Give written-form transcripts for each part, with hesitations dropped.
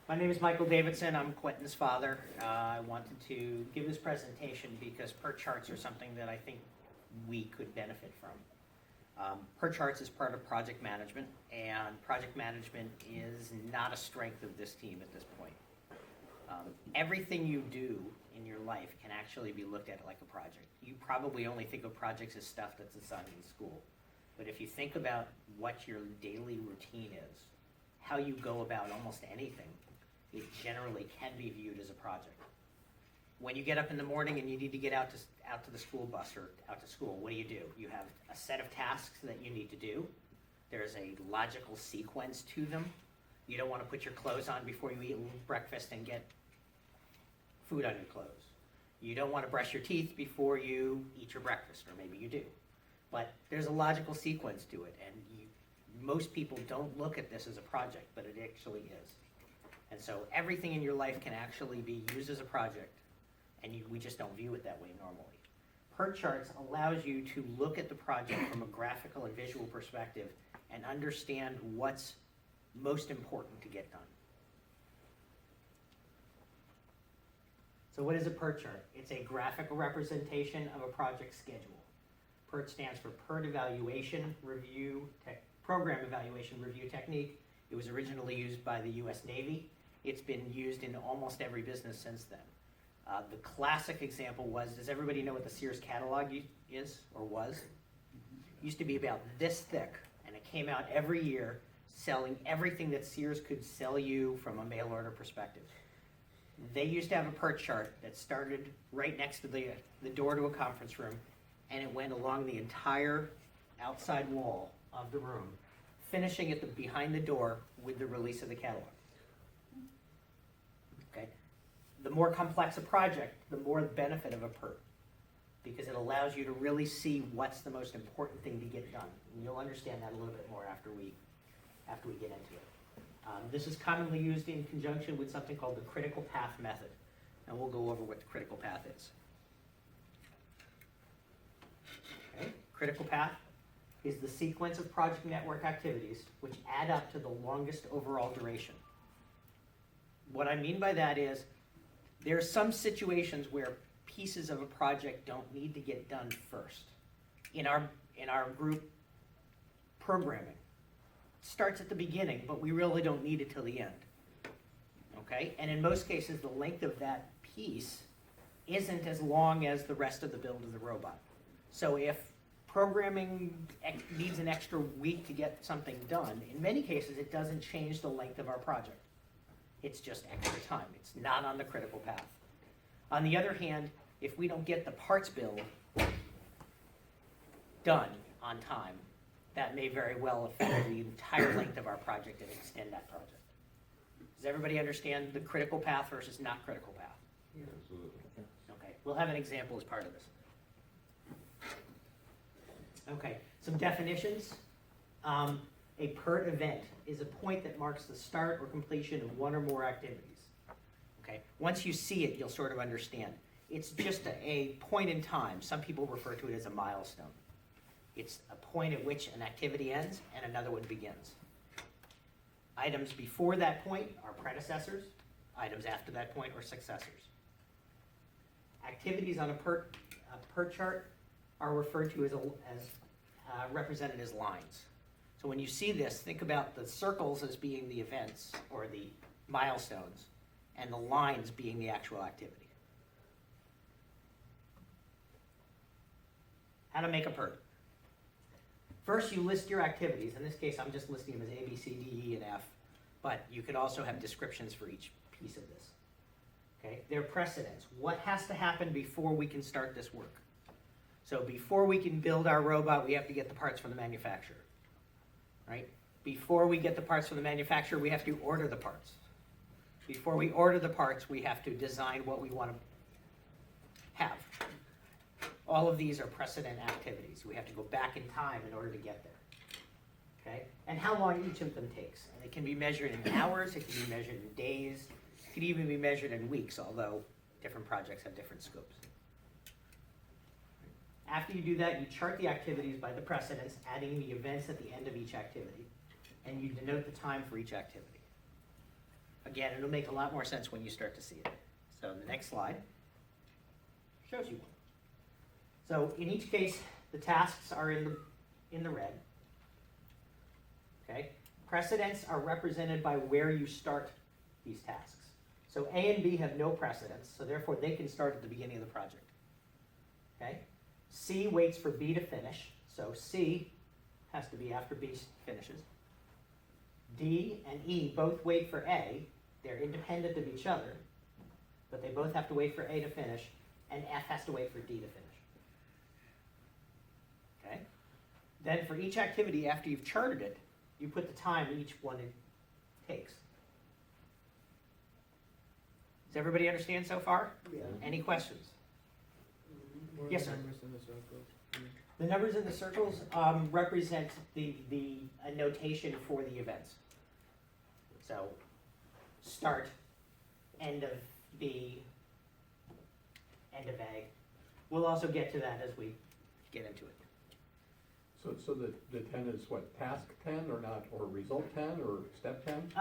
My name is Michael Davidson. I'm Quentin's father. I wanted to give this presentation because Pert charts are something that I think we could benefit from. Pert charts is part of project management, and project management is not a strength of this team at this point. Everything you do in your life can actually be looked at like a project. You probably only think of projects as stuff that's assigned in school. But if you think about what your daily routine is, how you go about almost anything, it generally can be viewed as a project. When you get up in the morning and you need to get out to the school bus or out to school, what do? You have a set of tasks that you need to do. There's a logical sequence to them. You don't want to put your clothes on before you eat breakfast and get food on your clothes. You don't want to brush your teeth before you eat your breakfast, or maybe you do. But there's a logical sequence to it, and most people don't look at this as a project, but it actually is. And so everything in your life can actually be used as a project, and we just don't view it that way normally. Pert charts allows you to look at the project from a graphical and visual perspective and understand what's most important to get done. So what is a Pert chart? It's a graphical representation of a project schedule. Pert stands for Pert Evaluation Review Program Evaluation Review Technique. It was originally used by the US Navy. It's been used in almost every business since then. The classic example was, does everybody know what the Sears catalog is or was? It used to be about this thick, and it came out every year selling everything that Sears could sell you from a mail order perspective. They used to have a Pert chart that started right next to the door to a conference room, and it went along the entire outside wall of the room, finishing at behind the door with the release of the catalog. Okay? The more complex a project, the more the benefit of a Pert, because it allows you to really see what's the most important thing to get done. And you'll understand that a little bit more after we get into it. This is commonly used in conjunction with something called the critical path method, and we'll go over what the critical path is. Okay? Critical path is the sequence of project network activities which add up to the longest overall duration. What I mean by that is there are some situations where pieces of a project don't need to get done first. In our group programming, it starts at the beginning, but we really don't need it till the end. Okay? And in most cases, the length of that piece isn't as long as the rest of the build of the robot. So if programming needs an extra week to get something done, in many cases it doesn't change the length of our project. It's just extra time. It's not on the critical path. On the other hand, if we don't get the parts build done on time, that may very well affect the entire length of our project and extend that project. Does everybody understand the critical path versus not critical path? Yeah, absolutely. Okay, we'll have an example as part of this. Okay, some definitions. A Pert event is a point that marks the start or completion of one or more activities. Okay, once you see it, you'll sort of understand. It's just a point in time. Some people refer to it as a milestone. It's a point at which an activity ends and another one begins. Items before that point are predecessors. Items after that point are successors. Activities on a Pert chart are referred to as represented as lines. So when you see this, think about the circles as being the events or the milestones, and the lines being the actual activity. How to make a Pert. First, you list your activities. In this case, I'm just listing them as A, B, C, D, E, and F, but you could also have descriptions for each piece of this. Okay? Their precedence. What has to happen before we can start this work? So before we can build our robot, we have to get the parts from the manufacturer, right? Before we get the parts from the manufacturer, we have to order the parts. Before we order the parts, we have to design what we want to have. All of these are precedent activities. We have to go back in time in order to get there, okay? And how long each of them takes. And it can be measured in hours, it can be measured in days, it can even be measured in weeks, although different projects have different scopes. After you do that, you chart the activities by the precedence, adding the events at the end of each activity, and you denote the time for each activity. Again, it'll make a lot more sense when you start to see it. So the next slide shows you one. So in each case, the tasks are in the red. Okay? Precedents are represented by where you start these tasks. So A and B have no precedence, so therefore they can start at the beginning of the project. Okay? C waits for B to finish, so C has to be after B finishes. D and E both wait for A. They're independent of each other, but they both have to wait for A to finish, and F has to wait for D to finish. Okay? Then for each activity after you've charted it, you put the time each one takes. Does everybody understand so far? Yeah. Any questions? What are Yes, the sir. numbers in the circles? The numbers in the circles represent the notation for the events. So start, end of B, end of A. We'll also get to that as we get into it. So the 10 is what, task 10 or not, or result 10 or step 10?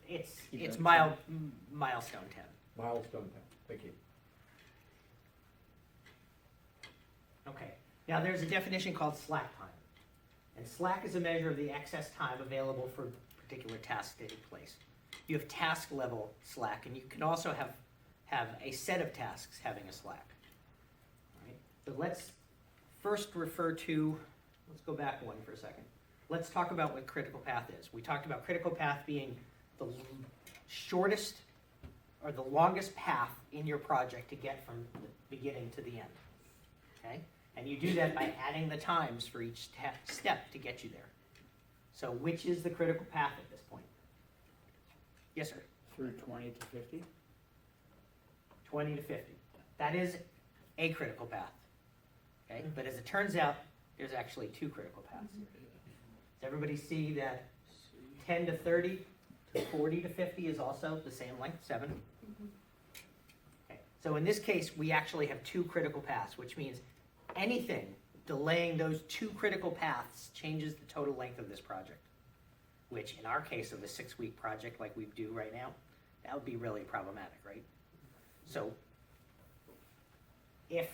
It's Event milestone 10. Milestone 10, thank you. Okay, now there's a definition called slack time. And slack is a measure of the excess time available for particular tasks taking place. You have task level slack, and you can also have a set of tasks having a slack. All right? So let's first refer to, let's go back one for a second. Let's talk about what critical path is. We talked about critical path being the shortest or the longest path in your project to get from the beginning to the end. Okay? And you do that by adding the times for each step to get you there. So which is the critical path at this point? Yes, sir. Through 20 to 50? 20 to 50. That is a critical path. Okay? But as it turns out, there's actually two critical paths. Does everybody see that 10 to 30 to 40 to 50 is also the same length, 7? Okay. So in this case, we actually have two critical paths, which means anything delaying those two critical paths changes the total length of this project, which in our case of a 6-week project like we do right now, that would be really problematic, right? So if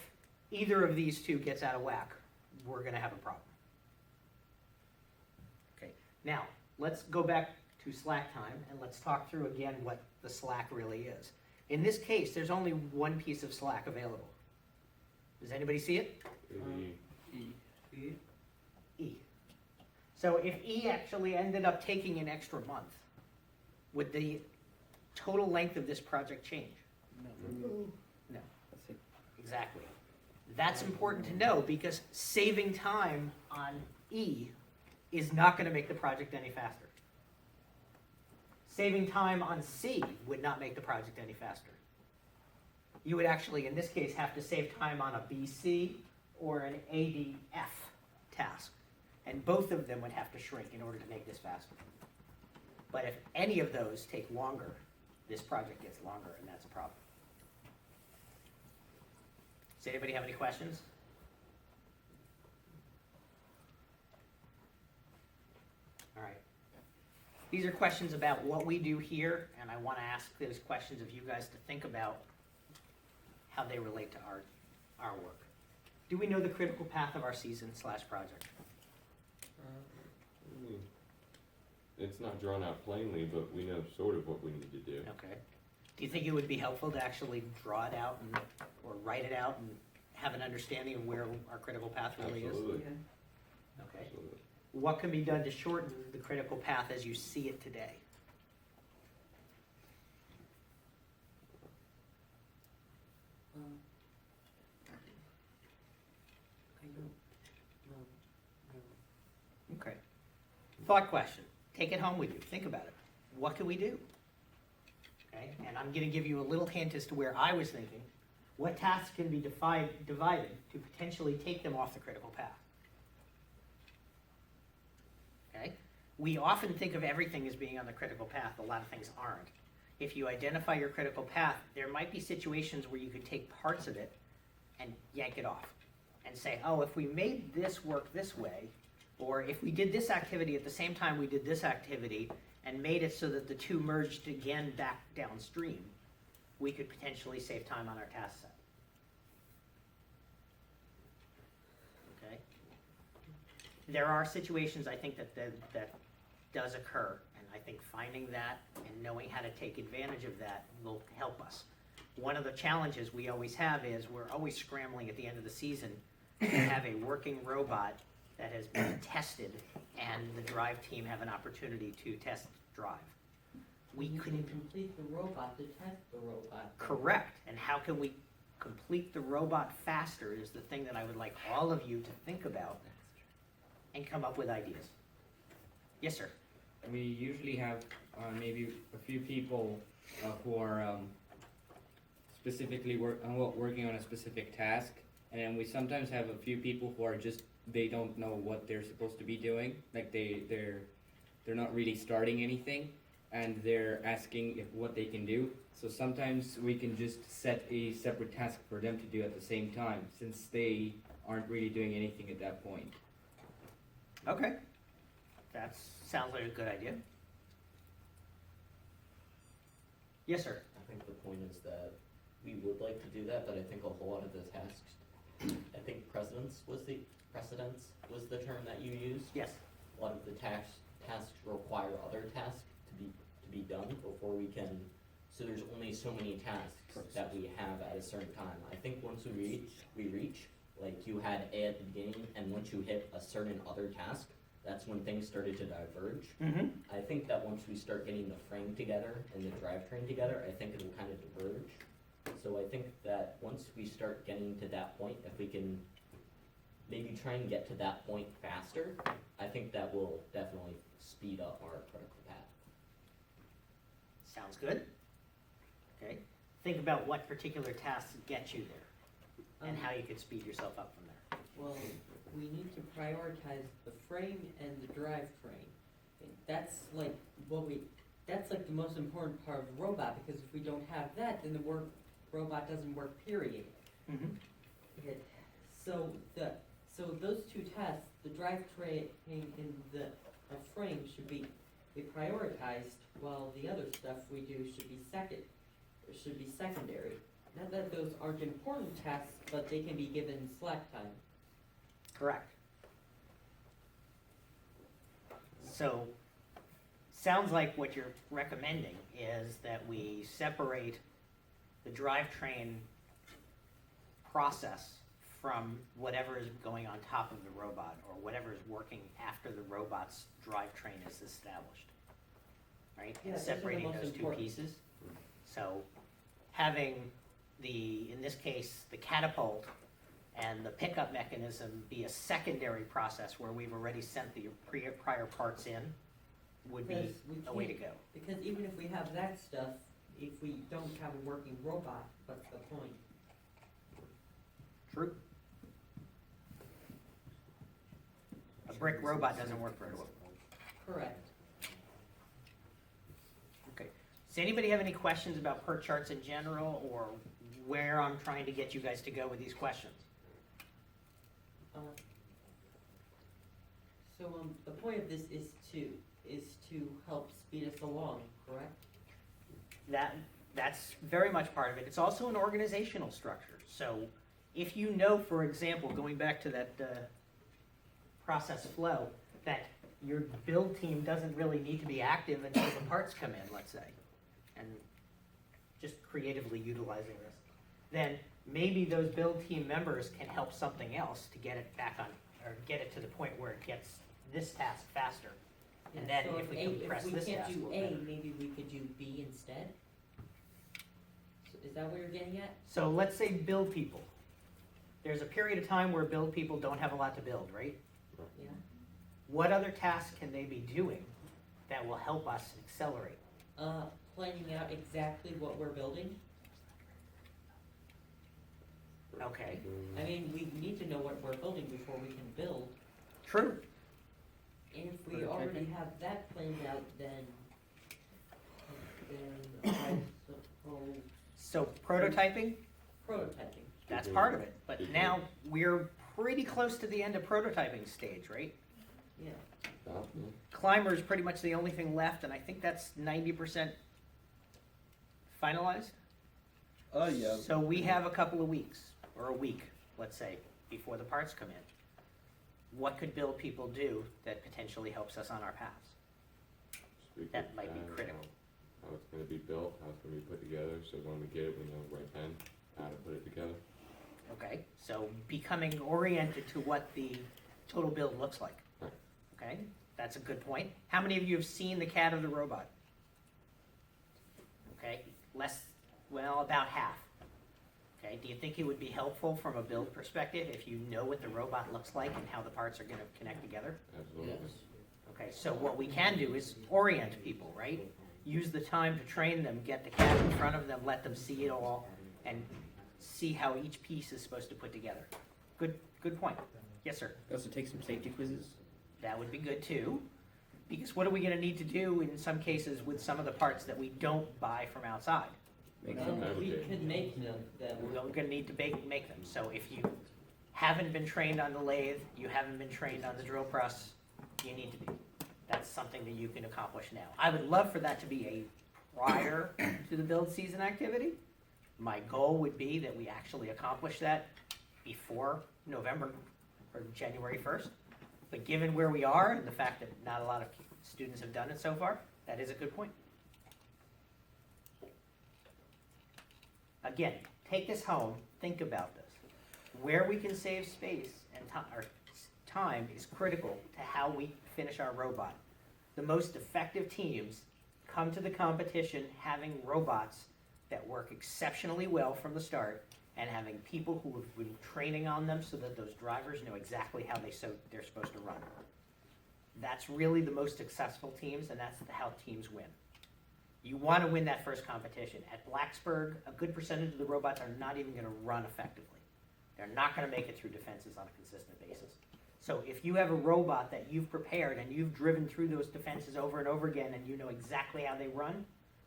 either of these two gets out of whack, we're going to have a problem. Okay, now let's go back to slack time and let's talk through again what the slack really is. In this case, there's only one piece of slack available. Does anybody see it? E. So if E actually ended up taking an extra month, would the total length of this project change? No. No. That's it. Exactly. That's important to know because saving time on E is not going to make the project any faster. Saving time on C would not make the project any faster. You would actually, in this case, have to save time on a BC or an ADF task. And both of them would have to shrink in order to make this faster. But if any of those take longer, this project gets longer, and that's a problem. Does anybody have any questions? All right. These are questions about what we do here, and I want to ask those questions of you guys to think about how they relate to our work. Do we know the critical path of our season/project? It's not drawn out plainly, but we know sort of what we need to do. Okay. Do you think it would be helpful to actually draw it out and, or write it out and have an understanding of where our critical path really Absolutely. is? Okay. Absolutely. What can be done to shorten the critical path as you see it today? Okay. Thought question. Take it home with you. Think about it. What can we do? Okay. And I'm going to give you a little hint as to where I was thinking. What tasks can be divided to potentially take them off the critical path? Okay. We often think of everything as being on the critical path. A lot of things aren't. If you identify your critical path, there might be situations where you could take parts of it and yank it off and say, oh, if we made this work this way, or if we did this activity at the same time we did this activity, and made it so that the two merged again back downstream, we could potentially save time on our task set. Okay? There are situations, I think, that does occur, and I think finding that and knowing how to take advantage of that will help us. One of the challenges we always have is we're always scrambling at the end of the season to have a working robot that has been tested and the drive team have an opportunity to test drive. We You couldn't. can complete the robot to test the robot. Correct, and how can we complete the robot faster is the thing that I would like all of you to think about and come up with ideas. Yes, sir. We usually have maybe a few people who are specifically working on a specific task, and then we sometimes have a few people who are just, they don't know what they're supposed to be doing, like they're not really starting anything, and they're asking what they can do. So sometimes we can just set a separate task for them to do at the same time, since they aren't really doing anything at that point. Okay. That sounds like a good idea. Yes, sir. I think the point is that we would like to do that, but I think a whole lot of the tasks, I think precedence was the term that you used. Yes. A lot of the tasks require other tasks to be done before we can, so there's only so many tasks that we have at a certain time. I think once we reach, like you had A at the beginning, and once you hit a certain other task, that's when things started to diverge. Mm-hmm. I think that once we start getting the frame together and the drivetrain together, I think it'll kind of diverge. So I think that once we start getting to that point, if we can maybe try and get to that point faster, I think that will definitely speed up our critical path. Sounds good. Okay. Think about what particular tasks get you there and how you could speed yourself up from there. Well, we need to prioritize the frame and the drivetrain. That's like that's like the most important part of the robot, because if we don't have that, then the robot doesn't work, period. Mm-hmm. So those two tests, the drivetrain and the frame should be prioritized, while the other stuff we do should be secondary. Not that those aren't important tests, but they can be given slack time. Correct. So, sounds like what you're recommending is that we separate the drivetrain process from whatever is going on top of the robot, or whatever is working after the robot's drivetrain is established. Right? Yeah, And those are the separating most those two important. pieces. So, having in this case, the catapult and the pickup mechanism be a secondary process where we've already sent the prior parts in would be Because we a way to can't- go. Because even if we have that stuff, if we don't have a working robot, what's the point? True. A brick robot doesn't work very well. Correct. Okay. Does anybody have any questions about PERT charts in general, or where I'm trying to get you guys to go with these questions? The point of this is to help speed us along, correct? That's very much part of it. It's also an organizational structure. So if you know, for example, going back to that process flow, that your build team doesn't really need to be active until the parts come in, let's say, and just creatively utilizing this, then maybe those build team members can help something else to get it back on, or get it to the point where it gets this task faster. And then So if we compress this If we task, can't do we'll A, better. maybe we could do B instead? So is that what you're getting at? So let's say build people. There's a period of time where build people don't have a lot to build, right? Yeah. What other tasks can they be doing that will help us accelerate? Planning out exactly what we're building. Okay, I mean, we need to know what we're building before we can build. true. And if we already have that planned out, then I suppose So prototyping, prototyping. that's part of it. But now we're pretty close to the end of prototyping stage, right? Yeah. Stop, yeah. Climber is pretty much the only thing left, and I think that's 90% finalized. Yeah. So we have a couple of weeks, or a week, let's say, before the parts come in. What could build people do that potentially helps us on our paths? Speak That with might be Chad, critical. How it's gonna be built, how it's gonna be put together, so when we get it, we know right then how to put it together. Okay, so becoming oriented to what the total build looks like. Right. Okay, that's a good point. How many of you have seen the CAD of the robot? Okay, about half. Okay, do you think it would be helpful from a build perspective if you know what the robot looks like and how the parts are gonna connect together? Absolutely. Yes. Okay, so what we can do is orient people, right? Use the time to train them, get the CAD in front of them, let them see it all, and see how each piece is supposed to put together. Good point. Yes, sir. Also take some safety quizzes. That would be good too, because what are we gonna need to do in some cases with some of the parts that we don't buy from outside? Make Well, some. We fabricate. could make them. We're gonna need to make them. So if you haven't been trained on the lathe, you haven't been trained on the drill press, you need to be. That's something that you can accomplish now. I would love for that to be a prior to the build season activity. My goal would be that we actually accomplish that before November or January 1st. But given where we are and the fact that not a lot of students have done it so far, that is a good point. Again, take this home, think about this. Where we can save space and time is critical to how we finish our robot. The most effective teams come to the competition having robots that work exceptionally well from the start and having people who have been training on them so that those drivers know exactly how they're supposed to run. That's really the most successful teams, and that's how teams win. You want to win that first competition. At Blacksburg, a good percentage of the robots are not even going to run effectively. They're not going to make it through defenses on a consistent basis. So if you have a robot that you've prepared and you've driven through those defenses over and over again and you know exactly how they run,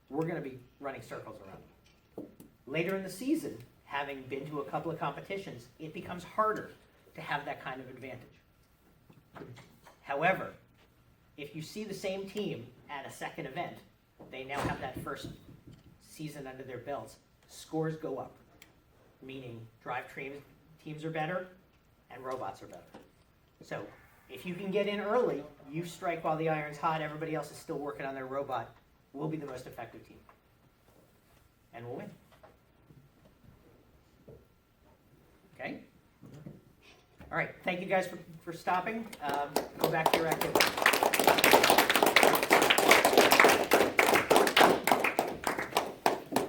we're going to be running circles around them. Later in the season, having been to a couple of competitions, it becomes harder to have that kind of advantage. However, if you see the same team at a second event, they now have that first season under their belts, scores go up, meaning drivetrain teams are better and robots are better. So if you can get in early, you strike while the iron's hot, everybody else is still working on their robot, we'll be the most effective team. And we'll win. Okay? All right, thank you guys for stopping. Go back to your activity.